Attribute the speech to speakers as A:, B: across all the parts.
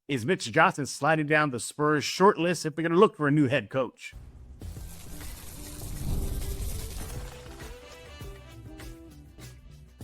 A: Is Mitch Johnson sliding down the Spurs short list if we're going to look for a new head coach?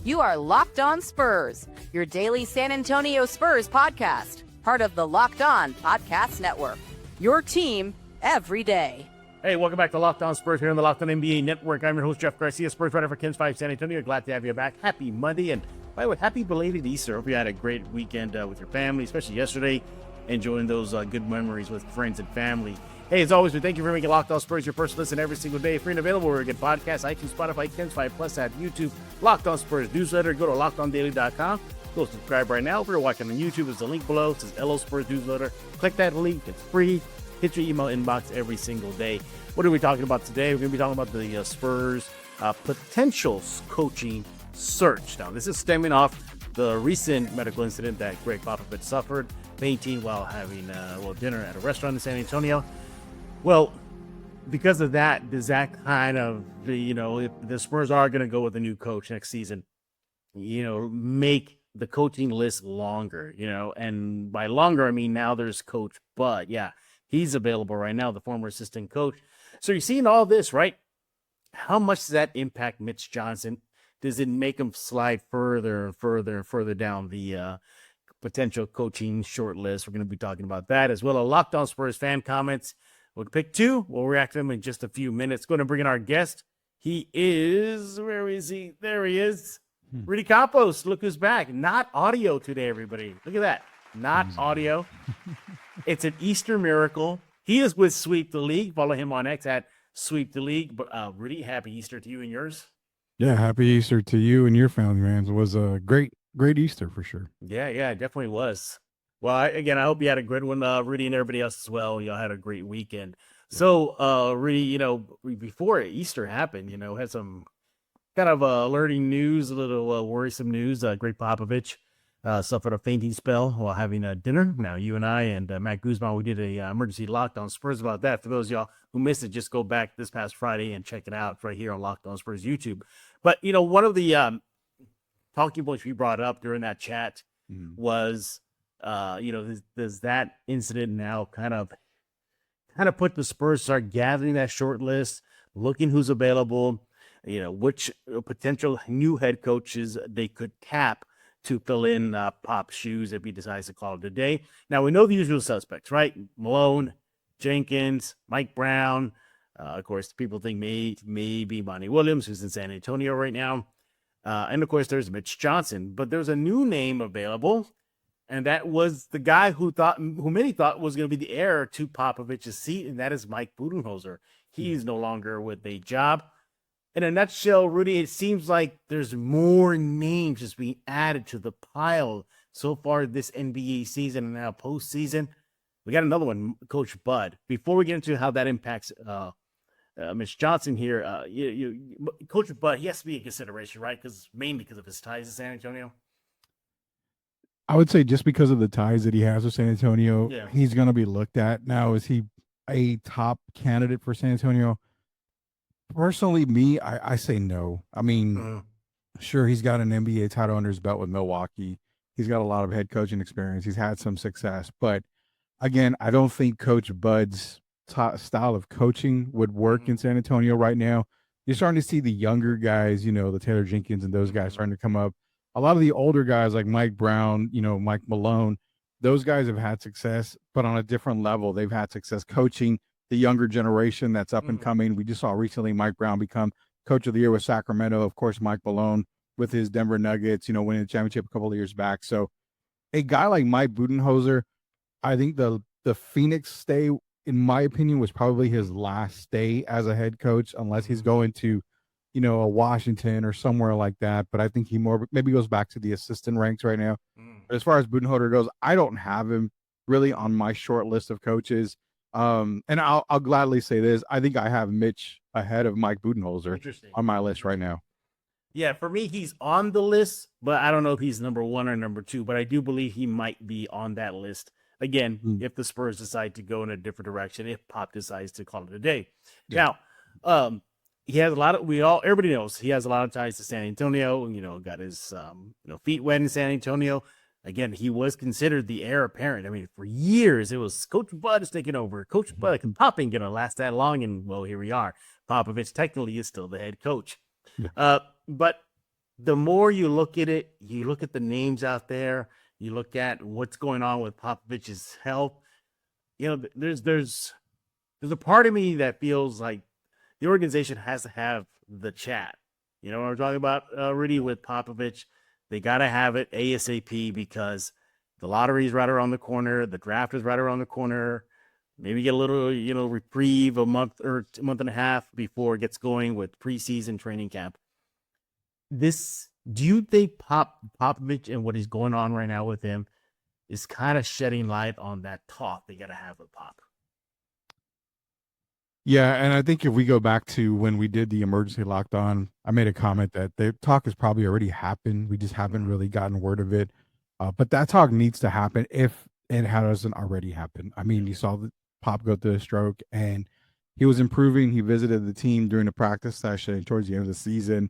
B: You are Locked On Spurs, your daily San Antonio Spurs podcast, part of the Locked On Podcast Network. Your team every day.
A: Hey, welcome back to Locked On Spurs here on the Locked On NBA Network. I'm your host, Jeff Garcia, Spurs writer for Ken's 5 San Antonio. Glad to have you back. Happy Monday. And by the way, happy belated Easter. Hope you had a great weekend with your family, especially yesterday. Enjoying those good memories with friends and family. Hey, as always, we thank you for making Locked On Spurs your first listen every single day. Free and available where you get podcasts, iTunes, Spotify, Ken's 5 Plus at YouTube, Locked On Spurs newsletter. Go to LockedOnDaily.com. Go subscribe right now. If you're watching on YouTube, there's a link below. It says LO Spurs newsletter. Click that link. It's free. Hit your email inbox every single day. What are we talking about today? We're going to be talking about the Spurs potential coaching search. Now, this is stemming off the recent medical incident that Gregg Popovich suffered, fainting while having dinner at a restaurant in San Antonio. Well, because of that, does that kind of, if the Spurs are going to go with a new coach next season, make the coaching list longer, and by longer, I mean now there's Coach Bud. Yeah, he's available right now, the former assistant coach. So you're seeing all this, right? How much does that impact Mitch Johnson? Does it make him slide further and further and further down the potential coaching short list? We're going to be talking about that as well. A Locked On Spurs fan comments. We'll pick two. We'll react to them in just a few minutes. Going to bring in our guest. He is, where is he? There he is. Rudy Campos. Look who's back. Not audio today, everybody. Look at that. Not audio. It's an Easter miracle. He is with Sweep the League. Follow him on X at Sweep the League. But Rudy, happy Easter to you and yours.
C: Yeah, happy Easter to you and your family, man. It was a great Easter for sure.
A: Yeah, it definitely was. Well, I hope you had a good one, Rudy, and everybody else as well. Y'all had a great weekend. So, Rudy, before Easter happened, had some kind of alerting news, a little worrisome news. Gregg Popovich suffered a fainting spell while having dinner. Now, you and I and Matt Guzman, we did a emergency Locked On Spurs about that. For those of y'all who missed it, just go back this past Friday and check it out right here on Locked On Spurs YouTube. But, one of the talking points we brought up during that chat was, does that incident now kind of put the Spurs start gathering that short list, looking who's available, which potential new head coaches they could tap to fill in Pop's shoes if he decides to call it a day. Now, we know the usual suspects, right? Malone, Jenkins, Mike Brown. Of course, people think maybe Monty Williams, who's in San Antonio right now. And, of course, there's Mitch Johnson. But there's a new name available, and that was the guy who many thought was going to be the heir to Popovich's seat, and that is Mike Budenholzer. He's no longer with a job. In a nutshell, Rudy, it seems like there's more names just being added to the pile so far this NBA season and now postseason. We got another one, Coach Bud. Before we get into how that impacts Mitch Johnson here, Coach Bud, he has to be a consideration, right? Mainly because of his ties to San Antonio.
C: I would say just because of the ties that he has with San Antonio, he's going to be looked at. Now, is he a top candidate for San Antonio? Personally, I say no. I mean, sure, he's got an NBA title under his belt with Milwaukee. He's got a lot of head coaching experience. He's had some success. But, again, I don't think Coach Bud's style of coaching would work in San Antonio right now. You're starting to see the younger guys, the Taylor Jenkins and those guys starting to come up. A lot of the older guys like Mike Brown, Mike Malone, those guys have had success, but on a different level. They've had success coaching the younger generation that's up and coming. We just saw recently Mike Brown become Coach of the Year with Sacramento. Of course, Mike Malone with his Denver Nuggets, winning the championship a couple of years back. So a guy like Mike Budenholzer, I think the Phoenix stay, in my opinion, was probably his last stay as a head coach, unless he's going to, a Washington or somewhere like that. But I think he maybe goes back to the assistant ranks right now. But as far as Budenholzer goes, I don't have him really on my short list of coaches. And I'll gladly say this. I think I have Mitch ahead of Mike Budenholzer on my list right now.
A: Yeah, for me, he's on the list, but I don't know if he's number one or number two, but I do believe he might be on that list. Again, if the Spurs decide to go in a different direction, if Pop decides to call it a day. Now, he has a lot of, everybody knows he has a lot of ties to San Antonio, got his, feet wet in San Antonio. again, he was considered the heir apparent. I mean, for years, it was Coach Bud is taking over. Coach Bud, can Pop ain't going to last that long. And, well, here we are. Popovich technically is still the head coach.
C: Yeah.
A: But the more you look at it, you look at the names out there, you look at what's going on with Popovich's health, there's a part of me that feels like the organization has to have the chat. When we're talking about Rudy with Popovich, they got to have it ASAP because the lottery is right around the corner. The draft is right around the corner. Maybe get a little, reprieve a month or a month and a half before it gets going with preseason training camp. Do you think Popovich and what is going on right now with him is kind of shedding light on that talk they got to have with Pop?
C: Yeah, and I think if we go back to when we did the emergency lockdown, I made a comment that the talk has probably already happened. We just haven't really gotten word of it. But that talk needs to happen if it hasn't already happened. I mean, you saw the Pop go through a stroke, and he was improving. He visited the team during the practice session towards the end of the season.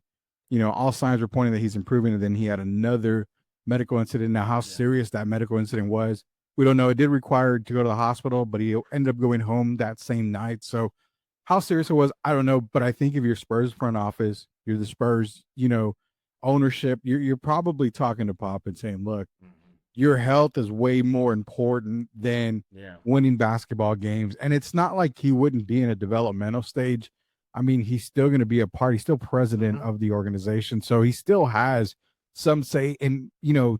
C: All signs were pointing that he's improving, and then he had another medical incident. Now, how serious that medical incident was, we don't know. It did require to go to the hospital, but he ended up going home that same night. So how serious it was, I don't know. But I think if you're Spurs front office, you're the Spurs, ownership, you're probably talking to Pop and saying, look, your health is way more important than winning basketball games. And it's not like he wouldn't be in a developmental stage. I mean, he's still going to be a part. He's still president of the organization. So he still has some say in,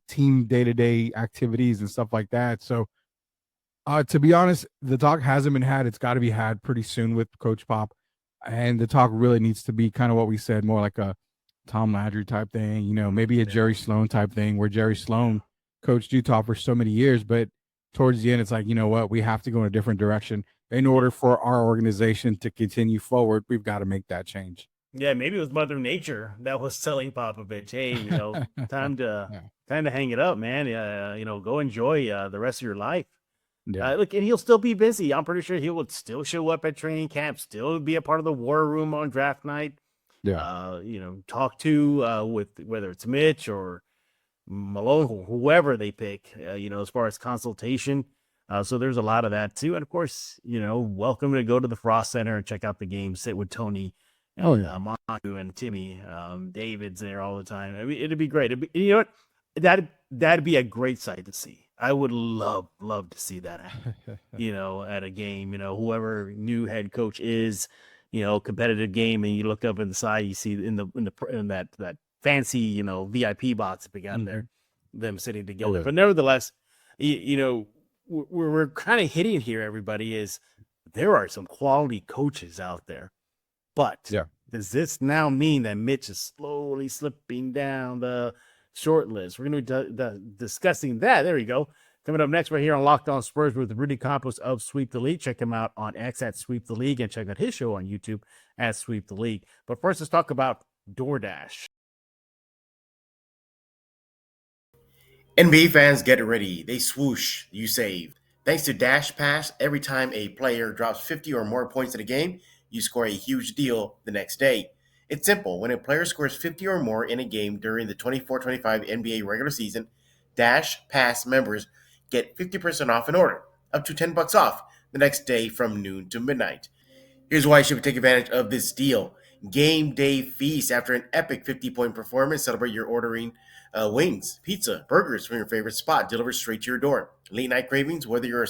C: team day-to-day activities and stuff like that. So to be honest, the talk hasn't been had. It's got to be had pretty soon with Coach Pop. And the talk really needs to be kind of what we said, more like a Tom Landry type thing, maybe a Jerry Sloan type thing where Jerry Sloan coached Utah for so many years. But towards the end, it's like, what, we have to go in a different direction. In order for our organization to continue forward, we've got to make that change.
A: Yeah, maybe it was Mother Nature that was telling Popovich, hey, time to hang it up, man. Go enjoy the rest of your life. Yeah. Look, and he'll still be busy. I'm pretty sure he will still show up at training camp, still be a part of the war room on draft night. Yeah. Talk to with whether it's Mitch or Malone, whoever they pick, as far as consultation. So there's a lot of that too. And of course, welcome to go to the Frost Center and check out the game, sit with Tony, Montu and Timmy. David's there all the time. I mean, it'd be great. You know what? That'd be a great sight to see. I would love to see that happen, at a game, whoever new head coach is, competitive game. And you look up in the side, you see in that fancy, VIP box that we got there, them sitting together. But nevertheless, we're kind of hitting here, everybody, is there are some quality coaches out there. But does this now mean that Mitch is slowly slipping down the short list? We're going to be discussing that. There you go. Coming up next right here on Locked On Spurs with Rudy Campos of Sweep the League. Check him out on X at Sweep the League and check out his show on YouTube at Sweep the League. But first, let's talk about DoorDash.
D: NBA fans, get ready. They swoosh, you save. Thanks to Dash Pass, every time a player drops 50 or more points in a game, you score a huge deal the next day. It's simple. When a player scores 50 or more in a game during the 24-25 NBA regular season, Dash Pass members get 50% off an order, up to $10 off the next day from noon to midnight. Here's why you should take advantage of this deal. Game day feast. After an epic 50-point performance, celebrate your ordering wings, pizza, burgers from your favorite spot delivered straight to your door. Late night cravings, whether you're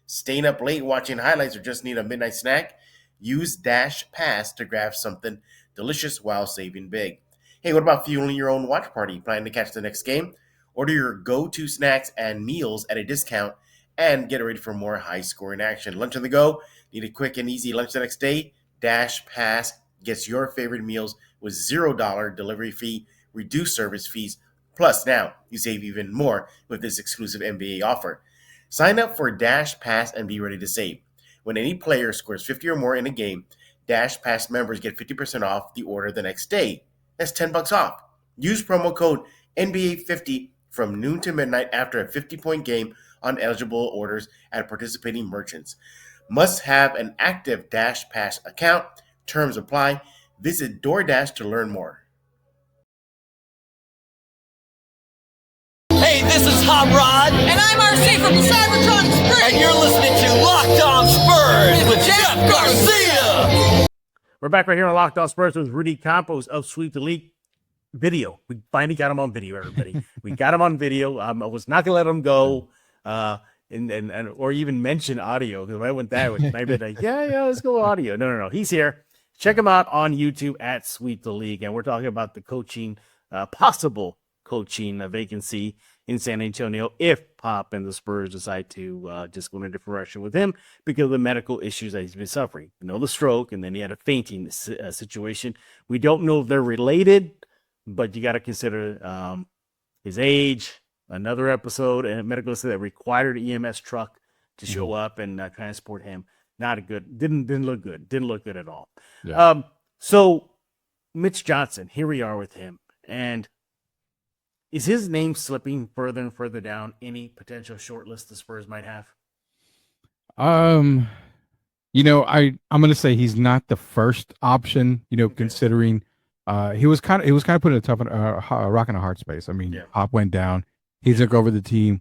D: staying up late watching highlights or just need a midnight snack, use Dash Pass to grab something delicious while saving big. Hey, what about fueling your own watch party? Planning to catch the next game? Order your go-to snacks and meals at a discount and get ready for more high-scoring action. Lunch on the go? Need a quick and easy lunch the next day? Dash Pass gets your favorite meals with $0 delivery fee, reduced service fees. Plus, now you save even more with this exclusive NBA offer. Sign up for Dash Pass and be ready to save. When any player scores 50 or more in a game, Dash Pass members get 50% off the order the next day. That's $10 off. Use promo code NBA50 from noon to midnight after a 50-point game on eligible orders at participating merchants. Must have an active Dash Pass account. Terms apply. Visit DoorDash to learn more.
E: Hey, this is Hot Rod.
F: And I'm RC from the Cybertron Spurs.
E: And you're listening to Locked On Spurs with Jeff Garcia.
A: We're back right here on Locked On Spurs with Rudy Campos of Sweep the League. Video. We finally got him on video, everybody. We got him on video. I was not gonna let him go, and or even mention audio, because if I went that way, I'd be like, yeah, let's go audio. No. He's here. Check him out on YouTube at Sweep the League, and we're talking about the coaching, possible coaching vacancy in San Antonio if Pop and the Spurs decide to just go in a different direction with him because of the medical issues that he's been suffering. You know, the stroke, and then he had a fainting situation. We don't know if they're related, but you got to consider his age. Another episode and a medical that required an EMS truck to show up and transport him. Not a good. Didn't look good. Didn't look good at all. Yeah. So Mitch Johnson, here we are with him, and is his name slipping further and further down any potential shortlist the Spurs might have?
C: I'm going to say he's not the first option. Considering he was kind of put in a tough rock and a hard space. I mean, Pop went down. He took over the team.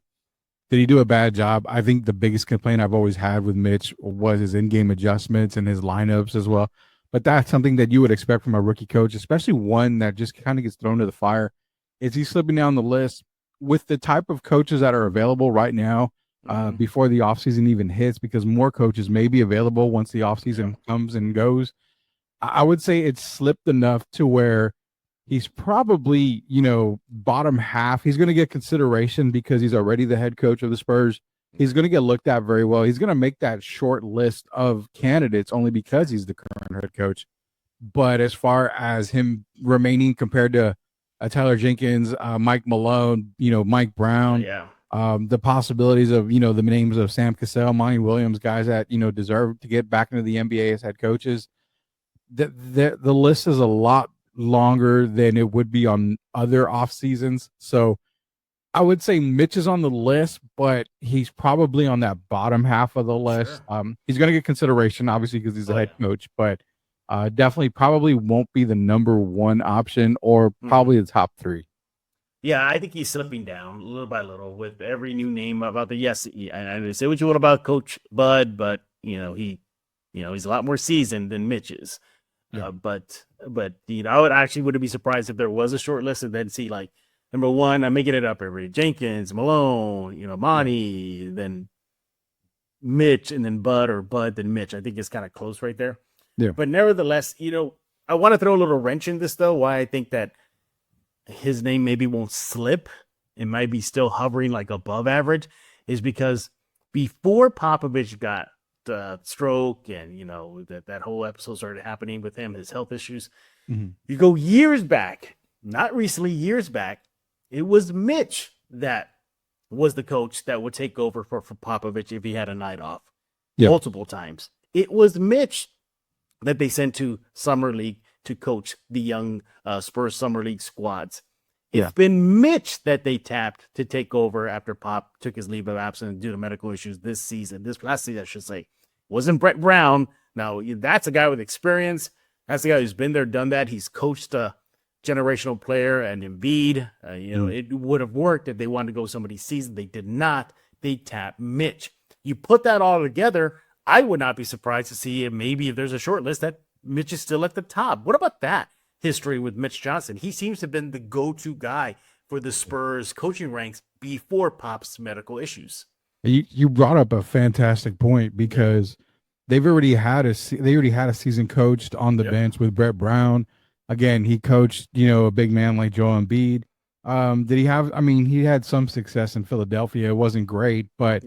C: Did he do a bad job? I think the biggest complaint I've always had with Mitch was his in-game adjustments and his lineups as well. But that's something that you would expect from a rookie coach, especially one that just kind of gets thrown to the fire. Is he slipping down the list with the type of coaches that are available right now before the offseason even hits? Because more coaches may be available once the offseason comes and goes. I would say it's slipped enough to where he's probably, bottom half. He's going to get consideration because he's already the head coach of the Spurs. He's going to get looked at very well. He's going to make that short list of candidates only because he's the current head coach. But as far as him remaining compared to Tyler Jenkins, Mike Malone, Mike Brown, the possibilities of, the names of Sam Cassell, Monty Williams, guys that, deserve to get back into the NBA as head coaches. The list is a lot longer than it would be on other off seasons. So I would say Mitch is on the list, but he's probably on that bottom half of the list. Sure. He's going to get consideration, obviously, because he's the head coach, but definitely probably won't be the number one option or probably the top three.
A: Yeah, I think he's slipping down little by little with every new name about the I say what you want about Coach Bud, but he's a lot more seasoned than Mitch is. Yeah. But I wouldn't be surprised if there was a short list and then see like number one, I'm making it up every Jenkins, Malone, Monty, then Mitch, and then Bud, or Bud, then Mitch. I think it's kind of close right there. Yeah. But nevertheless, I want to throw a little wrench in this though. Why I think that his name maybe won't slip. It might be still hovering like above average is because before Popovich got stroke and that whole episode started happening with him, his health issues. You go years back, not recently, years back, it was Mitch that was the coach that would take over for Popovich if he had a night off. Multiple times. It was Mitch that they sent to Summer League to coach the young Spurs Summer League squads. It's been Mitch that they tapped to take over after Pop took his leave of absence due to medical issues this last season, I should say. It wasn't Brett Brown. Now, that's a guy with experience. That's a guy who's been there, done that. He's coached a generational player and Embiid. It would have worked if they wanted to go somebody seasoned. They did not. They tapped Mitch. You put that all together, I would not be surprised to see if there's a short list that Mitch is still at the top. What about that history with Mitch Johnson? He seems to have been the go-to guy for the Spurs coaching ranks before Pop's medical issues.
C: You brought up a fantastic point because they already had a season coached on the bench with Brett Brown. Again, he coached, a big man like Joel Embiid. Did he have? I mean, he had some success in Philadelphia. It wasn't great, but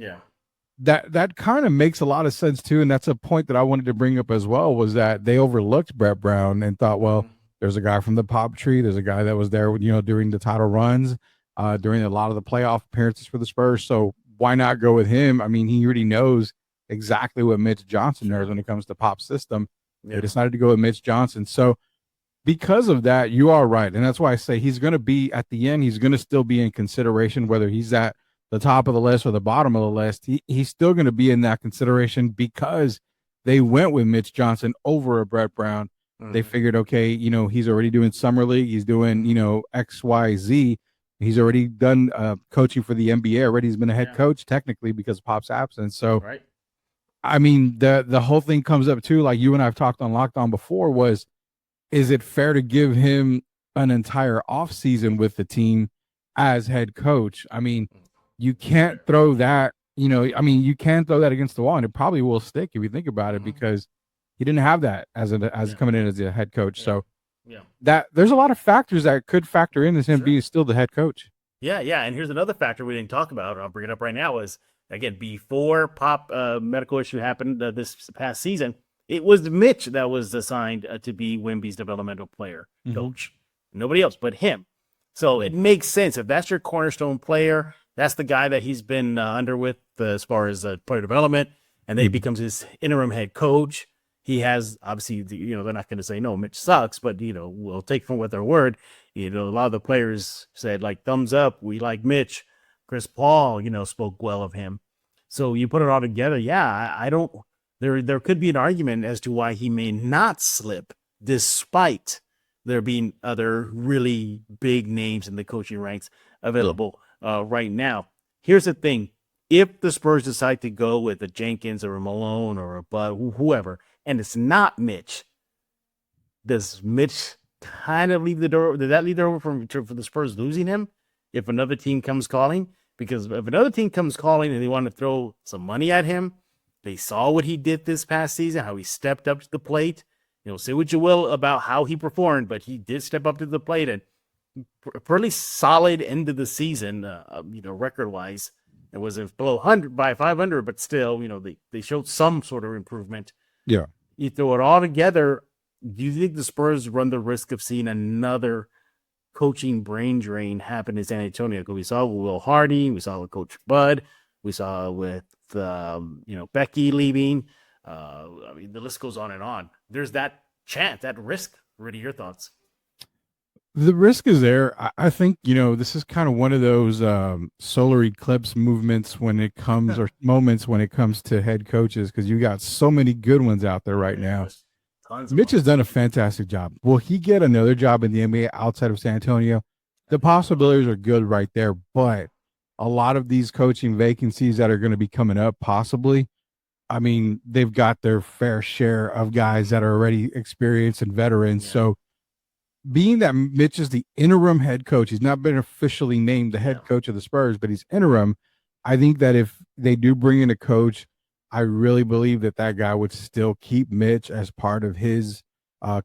C: that kind of makes a lot of sense too. And that's a point that I wanted to bring up as well, was that they overlooked Brett Brown and thought, well, there's a guy from the Pop tree. There's a guy that was there, during the title runs, during a lot of the playoff appearances for the Spurs. So why not go with him? I mean, he already knows exactly what Mitch Johnson knows when it comes to Pop's system. They decided to go with Mitch Johnson. So because of that, you are right. And that's why I say he's going to be at the end. He's going to still be in consideration, whether he's at the top of the list or the bottom of the list. He's still going to be in that consideration because they went with Mitch Johnson over a Brett Brown. They figured, okay, he's already doing Summer League. He's doing, X, Y, Z. He's already done coaching for the NBA already. He's been a head coach technically because of Pop's absence. So, I mean, the whole thing comes up too, like you and I have talked on Locked On before, was, is it fair to give him an entire offseason with the team as head coach? I mean, you can't throw that, you can throw that against the wall, and it probably will stick if you think about it, because he didn't have that as coming in as a head coach. So that there's a lot of factors that could factor in as him being still the head coach.
A: Yeah. And here's another factor we didn't talk about. I'll bring it up right now. Is again, before Pop medical issue happened this past season, it was Mitch that was assigned to be Wemby's developmental player coach. Nobody else but him. So it makes sense. If that's your cornerstone player, that's the guy that he's been under with as far as player development, and then he becomes his interim head coach. He has, obviously, they're not going to say, no, Mitch sucks, but, we'll take from what their word. A lot of the players said, like, thumbs up, we like Mitch. Chris Paul, spoke well of him. So you put it all together, there could be an argument as to why he may not slip, despite there being other really big names in the coaching ranks available right now. Here's the thing. If the Spurs decide to go with a Jenkins or a Malone or a Bud, whoever, and it's not Mitch, does Mitch kind of leave the door? Did that leave the door for the Spurs losing him if another team comes calling? Because if another team comes calling and they want to throw some money at him, they saw what he did this past season, how he stepped up to the plate. Say what you will about how he performed, but he did step up to the plate, and a pretty solid end of the season, record-wise. It wasn't below 100 by 500, but still, they showed some sort of improvement.
C: Yeah.
A: You throw it all together, do you think the Spurs run the risk of seeing another coaching brain drain happen in San Antonio? Because we saw with Will Hardy, we saw with Coach Bud, we saw with Becky leaving. The list goes on and on. There's that chance, that risk. Rudy, your thoughts?
C: The risk is there. I think, this is kind of one of those solar eclipse movements when it comes, or moments when it comes to head coaches, because you got so many good ones out there right now. Mitch has done a fantastic job. Will he get another job in the NBA outside of San Antonio? The possibilities are good right there, but a lot of these coaching vacancies that are going to be coming up, possibly, I mean, they've got their fair share of guys that are already experienced and veterans. Yeah. So being that Mitch is the interim head coach, he's not been officially named the head coach of the Spurs, but he's interim. I think that if they do bring in a coach, I really believe that guy would still keep Mitch as part of his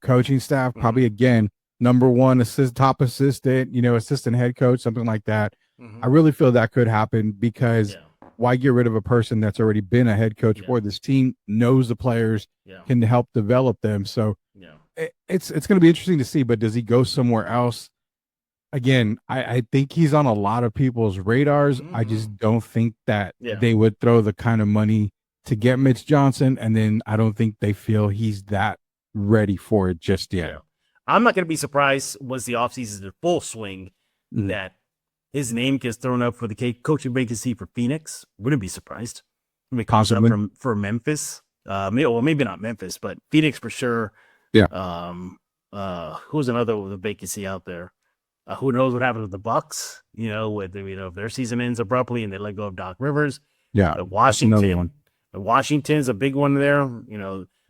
C: coaching staff. Probably, again, number one top assistant, assistant head coach, something like that. I really feel that could happen, because why get rid of a person that's already been a head coach for this team, knows the players, can help develop them. So it's going to be interesting to see, but does he go somewhere else? Again, I think he's on a lot of people's radars. I just don't think that they would throw the kind of money to get Mitch Johnson, and then I don't think they feel he's that ready for it just yet.
A: I'm not going to be surprised once the offseason is in full swing that his name gets thrown up for the coaching vacancy for Phoenix. Wouldn't be surprised. Comes up for Memphis. Maybe not Memphis, but Phoenix for sure.
C: Yeah.
A: Who's another vacancy out there? Who knows what happens with the Bucks? If their season ends abruptly and they let go of Doc Rivers.
C: Yeah.
A: Washington's a big one there.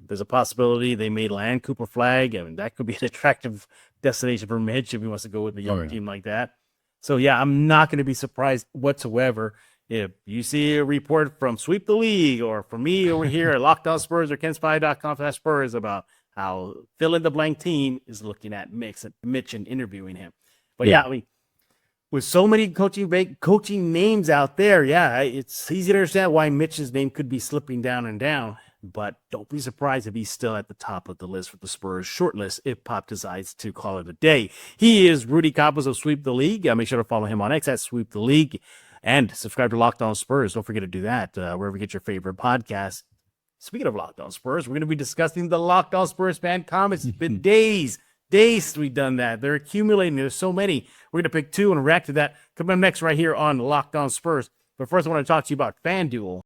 A: There's a possibility they may land Cooper Flag. I mean, that could be an attractive destination for Mitch if he wants to go with a young team like that. So, I'm not going to be surprised whatsoever if you see a report from Sweep the League or from me over here at Locked On Spurs or KenSpy.com/Spurs about how fill-in-the-blank team is looking at Mitch and interviewing him. But, with so many coaching names out there, it's easy to understand why Mitch's name could be slipping down and down. But don't be surprised if he's still at the top of the list for the Spurs shortlist if Pop decides to call it a day. He is Rudy Campos of Sweep the League. Make sure to follow him on X at Sweep the League, and subscribe to Locked On Spurs. Don't forget to do that wherever you get your favorite podcast. Speaking of Locked On Spurs, we're going to be discussing the Locked On Spurs fan comments. It's been days since we've done that. They're accumulating. There's so many. We're going to pick two and react to that. Coming up next right here on Locked On Spurs. But first, I want to talk to you about FanDuel.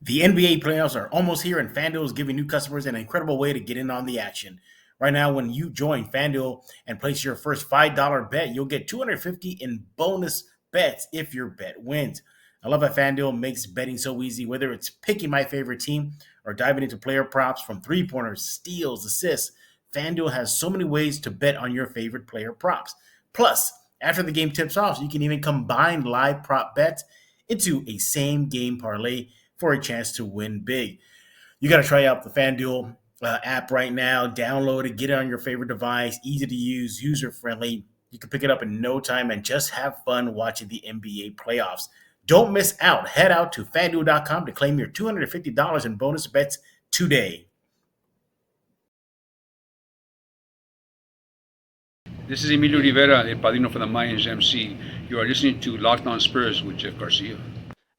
D: The NBA playoffs are almost here, and FanDuel is giving new customers an incredible way to get in on the action. Right now, when you join FanDuel and place your first $5 bet, you'll get $250 in bonus bets if your bet wins. I love that FanDuel makes betting so easy, whether it's picking my favorite team or diving into player props from three-pointers, steals, assists. FanDuel has so many ways to bet on your favorite player props. Plus, after the game tips off, you can even combine live prop bets into a same-game parlay for a chance to win big. You got to try out the FanDuel app right now. Download it, get it on your favorite device. Easy to use, user-friendly. You can pick it up in no time and just have fun watching the NBA playoffs. Don't miss out. Head out to FanDuel.com to claim your $250 in bonus bets today.
G: This is Emilio Rivera, El Padrino for the Mayans MC. You are listening to Locked On Spurs with Jeff Garcia.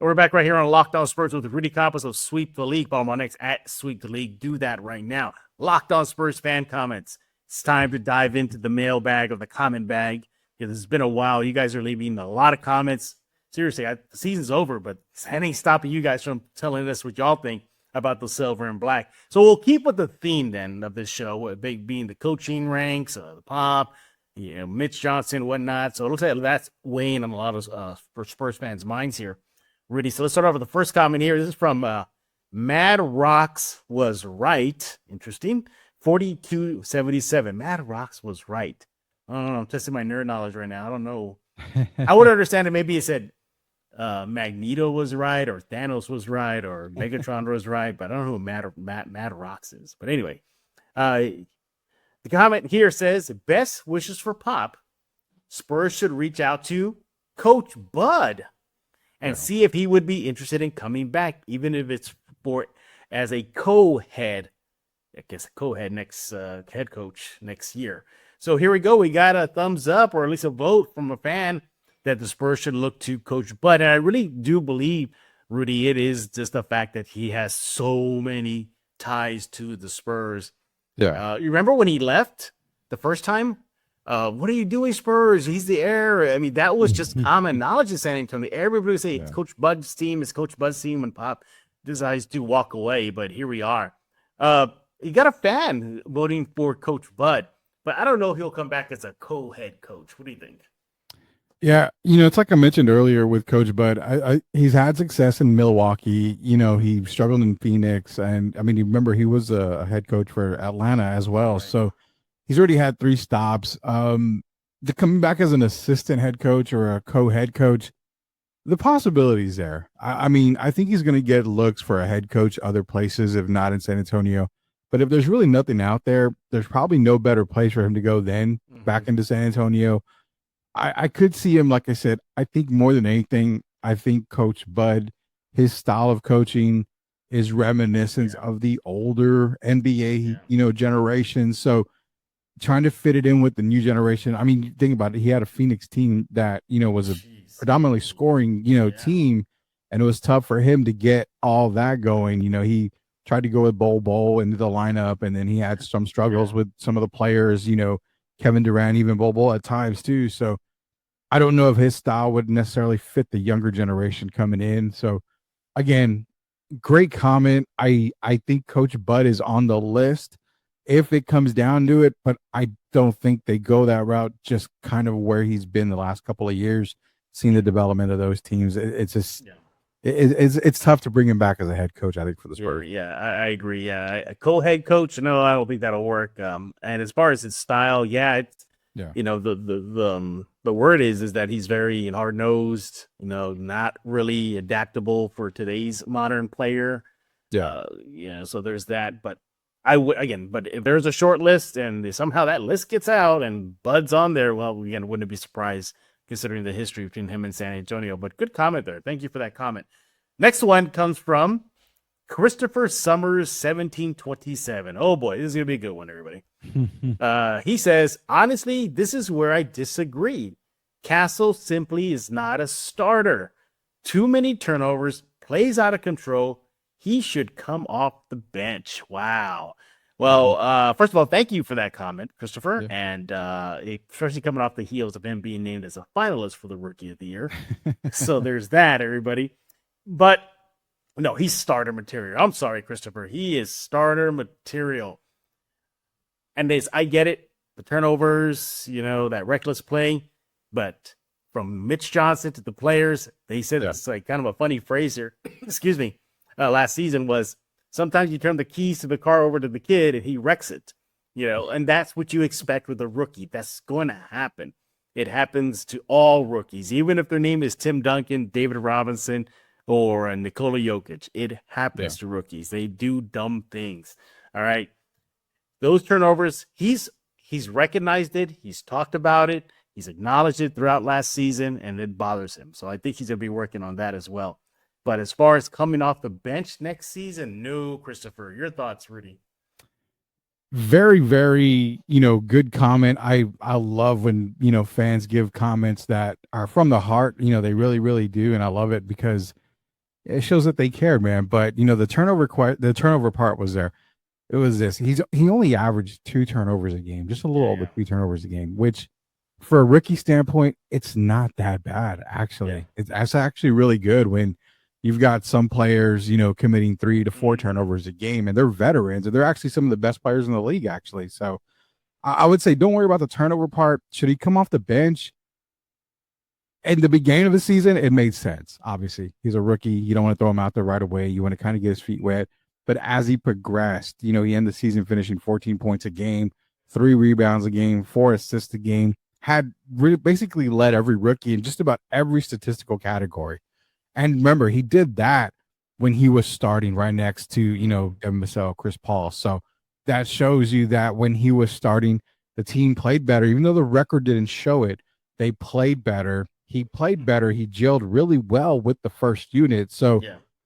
A: We're back right here on Locked On Spurs with Rudy Campos of Sweep the League. Follow him on X at Sweep the League. Do that right now. Locked On Spurs fan comments. It's time to dive into the mailbag or the comment bag. Yeah, this has been a while. You guys are leaving a lot of comments. Seriously, the season's over, but that ain't stopping you guys from telling us what y'all think about the silver and black. So we'll keep with the theme then of this show, being the coaching ranks, the pop, Mitch Johnson, whatnot. So it looks like that's weighing on a lot of Spurs fans' minds here, Rudy. So let's start off with the first comment here. This is from Mad Rocks was right. Interesting. 4277. Mad Rocks was right. I don't know. I'm testing my nerd knowledge right now. I don't know. I would understand it. Maybe it said Magneto was right, or Thanos was right, or Megatron was right, but I don't know who Mad Rocks is. But anyway, the comment here says, best wishes for Pop. Spurs should reach out to Coach Bud and see if he would be interested in coming back, even if it's for as a co-head, next head coach next year. So here we go. We got a thumbs up, or at least a vote from a fan, that the Spurs should look to Coach Bud. And I really do believe, Rudy, it is just the fact that he has so many ties to the Spurs.
C: Yeah.
A: You remember when he left the first time? What are you doing, Spurs? He's the heir. I mean, that was just common knowledge in San Antonio. Everybody would say it's Coach Bud's team. It's Coach Bud's team when Pop decides to walk away. But here we are. You got a fan voting for Coach Bud. But I don't know if he'll come back as a co-head coach. What do you think?
C: Yeah, it's like I mentioned earlier with Coach Bud. He's had success in Milwaukee. He struggled in Phoenix. And, I mean, you remember he was a head coach for Atlanta as well. Right. So he's already had 3 stops. The coming back as an assistant head coach or a co-head coach, the possibility's there. I mean, I think he's going to get looks for a head coach other places, if not in San Antonio. But if there's really nothing out there, there's probably no better place for him to go than back into San Antonio. I could see him, like I said, I think more than anything, I think Coach Bud, his style of coaching is reminiscent of the older NBA, generation. So trying to fit it in with the new generation. I mean, think about it. He had a Phoenix team that, was a predominantly scoring, team, and it was tough for him to get all that going. He tried to go with Bol into the lineup, and then he had some struggles with some of the players, Kevin Durant, even Bol at times too. So I don't know if his style would necessarily fit the younger generation coming in. So again, great comment. I think Coach Bud is on the list if it comes down to it, but I don't think they go that route, just kind of where he's been the last couple of years, seeing the development of those teams. It's just it's tough to bring him back as a head coach, I think, for the Spurs.
A: Yeah, I agree. Yeah, a co-head coach, no, I don't think that'll work. And as far as his style, the word is that he's very hard-nosed, not really adaptable for today's modern player. So there's that. But but if there's a short list and somehow that list gets out and Bud's on there, well, again, wouldn't be surprised considering the history between him and San Antonio. But good comment there. Thank you for that comment. Next one comes from Christopher Summers 1727. Oh boy, this is gonna be a good one, everybody. He says, honestly, this is where I disagree. Castle simply is not a starter. Too many turnovers, plays out of control. He should come off the bench. Wow. Well, first of all, thank you for that comment, Christopher. Yeah. And especially coming off the heels of him being named as a finalist for the Rookie of the Year. So there's that, everybody. But no, he's starter material. I'm sorry, Christopher. He is starter material. And I get it, the turnovers, that reckless play, but from Mitch Johnson to the players, they said it's like kind of a funny phrase here. Excuse me. Last season was sometimes you turn the keys to the car over to the kid and he wrecks it, and that's what you expect with a rookie. That's going to happen. It happens to all rookies, even if their name is Tim Duncan, David Robinson, or Nikola Jokic. It happens to rookies. They do dumb things. All right. Those turnovers, he's recognized it. He's talked about it. He's acknowledged it throughout last season, and it bothers him. So I think he's going to be working on that as well. But as far as coming off the bench next season, no, Christopher. Your thoughts, Rudy?
C: Very, very, good comment. I love when, fans give comments that are from the heart. They really, really do. And I love it because it shows that they care, man. But, the turnover part was there. It was this. He only averaged 2 turnovers a game, just a little over 2 turnovers a game, which for a rookie standpoint, it's not that bad, actually. It's actually really good when you've got some players, committing 3 to 4 turnovers a game, and they're veterans, and they're actually some of the best players in the league, actually. So I would say don't worry about the turnover part. Should he come off the bench? In the beginning of the season, it made sense. Obviously, he's a rookie. You don't want to throw him out there right away. You want to kind of get his feet wet. But as he progressed, he ended the season finishing 14 points a game, 3 rebounds a game, 4 assists a game, had basically led every rookie in just about every statistical category. And remember, he did that when he was starting right next to, Devin Vassell, Chris Paul. So that shows you that when he was starting, the team played better. Even though the record didn't show it, they played better. He played better. He gelled really well with the first unit. So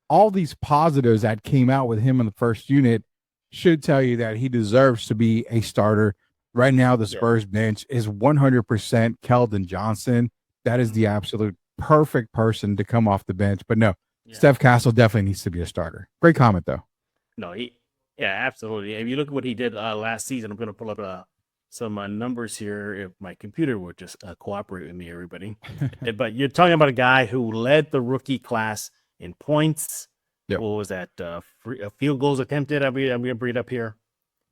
C: all these positives that came out with him in the first unit should tell you that he deserves to be a starter. Right now, the Spurs bench is 100% Keldon Johnson. That is the absolute perfect person to come off the bench. But no, Steph Castle definitely needs to be a starter. Great comment, though.
A: No, absolutely. If you look at what he did last season, I'm going to pull up some numbers here if my computer would just cooperate with me, everybody. But you're talking about a guy who led the rookie class in points. What was that? Field goals attempted. I'm going to bring it up here.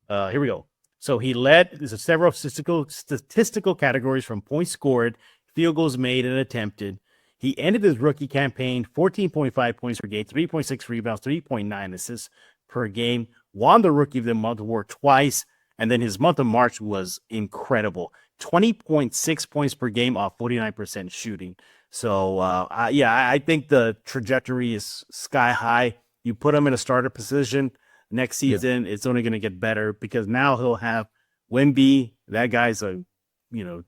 A: Here we go. So he led. There's several statistical categories from points scored, field goals made and attempted. He ended his rookie campaign 14.5 points per game, 3.6 rebounds, 3.9 assists per game. Won the Rookie of the Month award twice, and then his month of March was incredible. 20.6 points per game off 49% shooting. So, I think the trajectory is sky high. You put him in a starter position next season, it's only going to get better because now he'll have Wemby. That guy's a,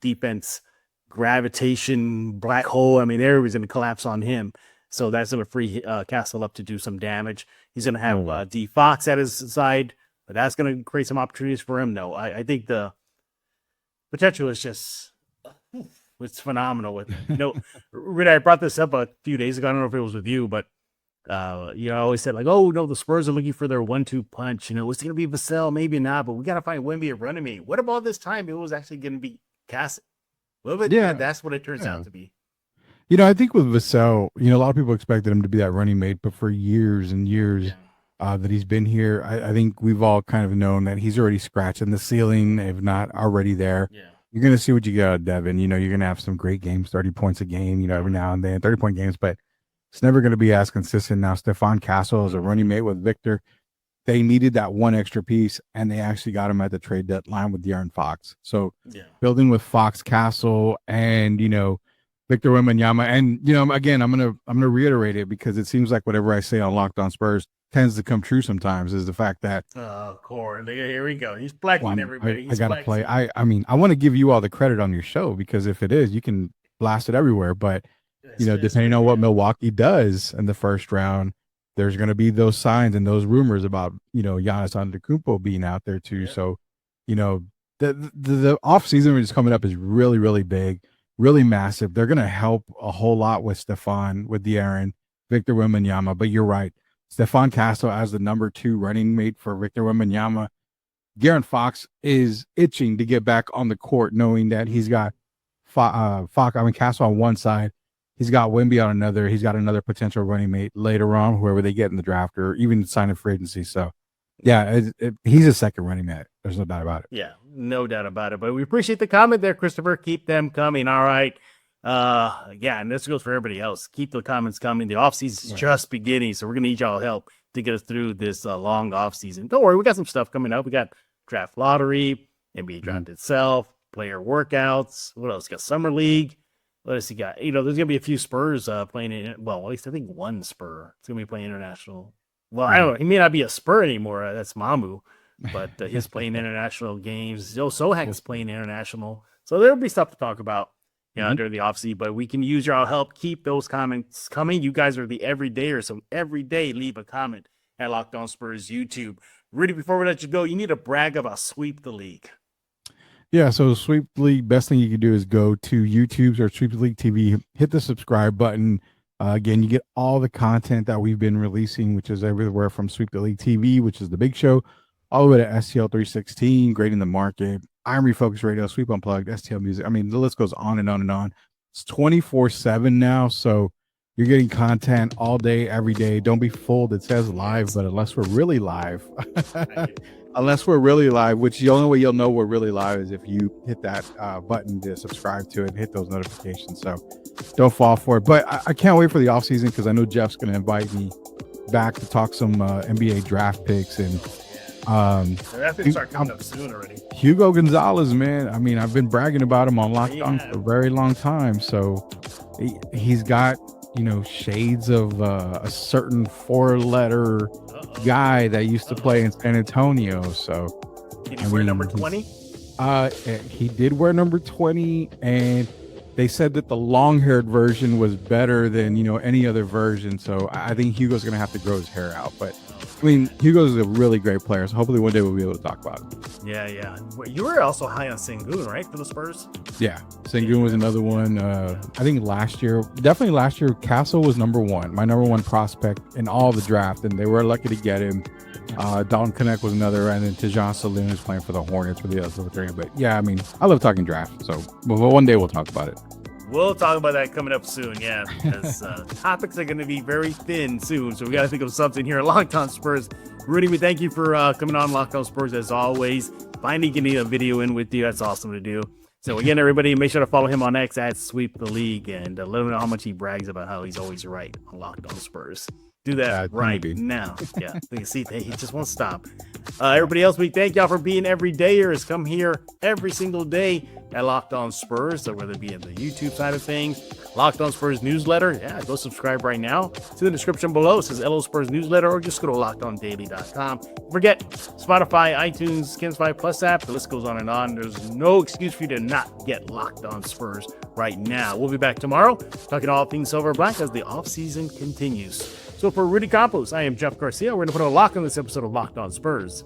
A: defense gravitation black hole. I mean, everybody's going to collapse on him. So that's going to free Castle up to do some damage. He's going to have D Fox at his side, but that's going to create some opportunities for him. No, I think the potential is just, it's phenomenal. With Rudy, I brought this up a few days ago. I don't know if it was with you, but I always said the Spurs are looking for their 1-2 punch. It's going to be Vassell, maybe not, but we got to find Wemby a running mate. What about this time? It was actually going to be Castle. Well, but that's what it turns out to be.
C: I think with Vassell, a lot of people expected him to be that running mate, but for years and years that he's been here, I think we've all kind of known that he's already scratching the ceiling, if not already there. Yeah. You're going to see what you get out of Devin. You're going to have some great games, 30 points a game, every now and then, 30-point games, but it's never going to be as consistent. Now, Stephon Castle is a running mate with Victor. They needed that one extra piece, and they actually got him at the trade deadline with De'Aaron Fox. So building with Fox, Castle, and, Victor Wembanyama. And, again, I'm gonna reiterate it because it seems like whatever I say on Locked On Spurs tends to come true sometimes is the fact that
A: Core, here we go. He's blacking everybody.
C: I gotta play. I mean, I want to give you all the credit on your show because if it is, you can blast it everywhere. But depending on what Milwaukee does in the first round, there's going to be those signs and those rumors about, Giannis Antetokounmpo being out there too. Yeah. So, the off season which is coming up is really, really big, really massive. They're going to help a whole lot with Stephon, with De'Aaron, Victor Wembanyama. But you're right. Stephon Castle as the number 2 running mate for Victor Wembanyama. De'Aaron Fox is itching to get back on the court, knowing that he's got Castle on one side. He's got Wemby on another. He's got another potential running mate later on, whoever they get in the draft or even sign in free agency. So Yeah, he's a second running mate. There's no doubt about it.
A: Yeah, no doubt about it. But we appreciate the comment there, Christopher. Keep them coming. All right. Yeah, and this goes for everybody else. Keep the comments coming. The offseason is just beginning, so we're going to need y'all help to get us through this long offseason. Don't worry, we got some stuff coming up. We got draft lottery, NBA draft itself, player workouts. What else? Got summer league. What else you got? There's going to be a few Spurs playing in. Well, at least I think one Spur. It's going to be playing international. Well, I don't know. He may not be a Spur anymore. That's Mamu. But he's playing international games. Joe Sohak's playing international. So there'll be stuff to talk about during the offseason. But we can use your help. Keep those comments coming. You guys are the everydayers. So every day, leave a comment at Locked On Spurs YouTube. Rudy, before we let you go, you need to brag about Sweep the League.
C: Yeah, so Sweep the League, best thing you can do is go to YouTube or Sweep the League TV, hit the subscribe button. Again, you get all the content that we've been releasing, which is everywhere from Sweep the League TV, which is the big show, all the way to STL 316, Grading the Market, Iron Refocus Radio, Sweep Unplugged, STL Music. I mean, the list goes on and on and on. It's 24/7 now, so you're getting content all day, every day. Don't be fooled. It says live, but unless we're really live, which the only way you'll know we're really live is if you hit that button to subscribe to it and hit those notifications. So don't fall for it. But I can't wait for the offseason because I know Jeff's going to invite me back to talk some NBA draft picks. And
A: that picks are coming up soon already.
C: Hugo Gonzalez, man. I mean, I've been bragging about him on Locked On for a very long time. So he's got, shades of a certain four-letter guy that used to play in San Antonio. So
A: did he wear number 20?
C: He did wear number 20, and they said that the long-haired version was better than any other version. So I think Hugo's gonna have to grow his hair out. But I mean, Hugo's a really great player. So hopefully one day we'll be able to talk about him.
A: Yeah. You were also high on Sengun, right, for the Spurs?
C: Yeah, Sengun was another one. I think last year, Castle was number one, my number one prospect in all the draft, and they were lucky to get him. Dalton Connect was another, and then Tejan Saloon is playing for the Hornets for the other three. But yeah, I mean, I love talking draft. So but one day we'll talk about it.
A: We'll talk about that coming up soon, yeah, because topics are going to be very thin soon, so we got to think of something here at Locked On Spurs. Rudy, we thank you for coming on Locked On Spurs as always. Finally getting a video in with you, that's awesome to do. So again, everybody, make sure to follow him on X at Sweep the League, and let him know how much he brags about how he's always right on Locked On Spurs. Do that right now. Yeah, you see, he just won't stop. Everybody else, we thank y'all for being everydayers. Come here every single day at Locked On Spurs, so whether it be in the YouTube side of things, Locked On Spurs newsletter, go subscribe right now. It's in the description below. It says LO Spurs newsletter, or just go to LockedOnDaily.com. Forget Spotify, iTunes, Kins 5 Plus app. The list goes on and on. There's no excuse for you to not get Locked On Spurs right now. We'll be back tomorrow talking all things silver and black as the offseason continues. So for Rudy Campos, I am Jeff Garcia. We're going to put a lock on this episode of Locked On Spurs.